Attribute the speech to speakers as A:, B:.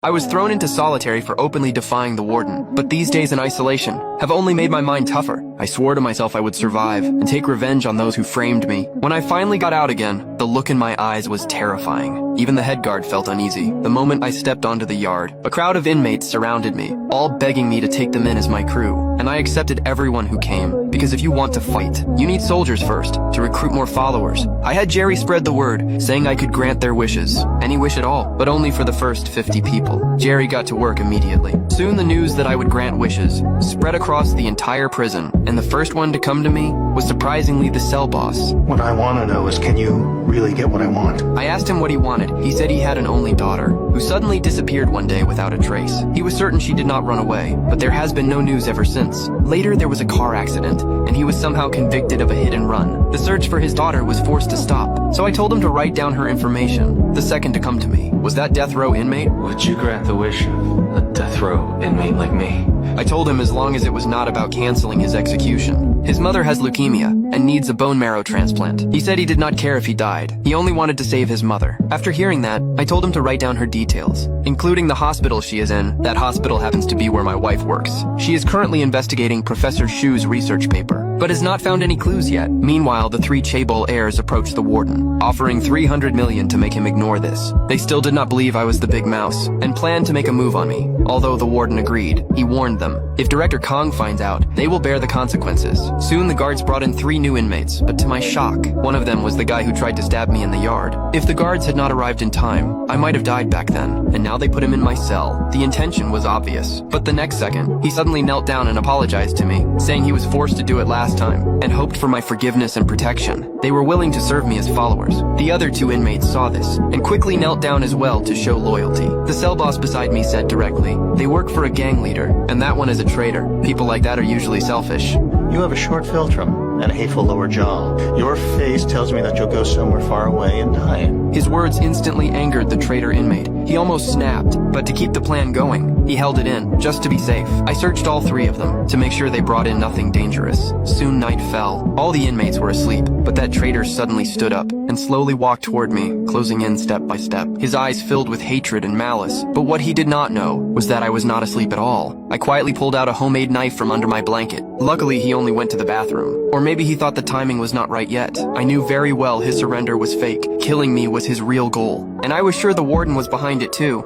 A: I was thrown into solitary for openly defying the warden, but these days in isolation have only made my mind tougher. I swore to myself I would survive and take revenge on those who framed me. When I finally got out again, the look in my eyes was terrifying. Even the head guard felt uneasy. The moment I stepped onto the yard, a crowd of inmates surrounded me, all begging me to take them in as my crew. And I accepted everyone who came, because if you want to fight, you need soldiers first, to recruit more followers. I had Jerry spread the word, saying I could grant their wishes, any wish at all, but only for the first 50 people. Jerry got to work immediately. Soon the news that I would grant wishes spread across the entire prison, and the first one to come to me was surprisingly the cell boss.
B: What I want to know is, can you really get what I want?
A: I asked him what he wanted. He said he had an only daughter, who suddenly disappeared one day without a trace. He was certain she did not run away, but there has been no news ever since. Later there was a car accident, and he was somehow convicted of a hit and run. The search for his daughter was forced to stop, so I told him to write down her information. The second to come to me was that death row inmate.
C: Would you grant the wish of a death row inmate like me?
A: I told him as long as it was not about canceling his execution. His mother has leukemia and needs a bone marrow transplant. He said he did not care if he died. He only wanted to save his mother. After hearing that, I told him to write down her details, including the hospital she is in. That hospital happens to be where my wife works. She is currently investigating Professor Shu's research paper, but has not found any clues yet. Meanwhile, the three Chaebol heirs approached the warden, offering 300 million to make him ignore this. They still did not believe I was the big mouse, and planned to make a move on me. Although the warden agreed, he warned them, if Director Kong finds out, they will bear the consequences. Soon the guards brought in 3 new inmates, but to my shock, one of them was the guy who tried to stab me in the yard. If the guards had not arrived in time, I might have died back then, and now they put him in my cell. The intention was obvious, but the next second, he suddenly knelt down and apologized to me, saying he was forced to do it last time, and hoped for my forgiveness and protection. They were willing to serve me as followers. The other 2 inmates saw this, and quickly knelt down as well to show loyalty. The cell boss beside me said directly, they work for a gang leader, and that one is a traitor. People like that are usually selfish.
B: You have a short philtrum and a hateful lower jaw. Your face tells me that you'll go somewhere far away and die.
A: His words instantly angered the traitor inmate. He almost snapped, but to keep the plan going, he held it in, just to be safe. I searched all 3 of them, to make sure they brought in nothing dangerous. Soon night fell. All the inmates were asleep, but that traitor suddenly stood up, and slowly walked toward me, closing in step by step. His eyes filled with hatred and malice, but what he did not know was that I was not asleep at all. I quietly pulled out a homemade knife from under my blanket. Luckily, he only went to the bathroom. Or maybe he thought the timing was not right yet. I knew very well his surrender was fake. Killing me was his real goal. And I was sure the warden was behind it too.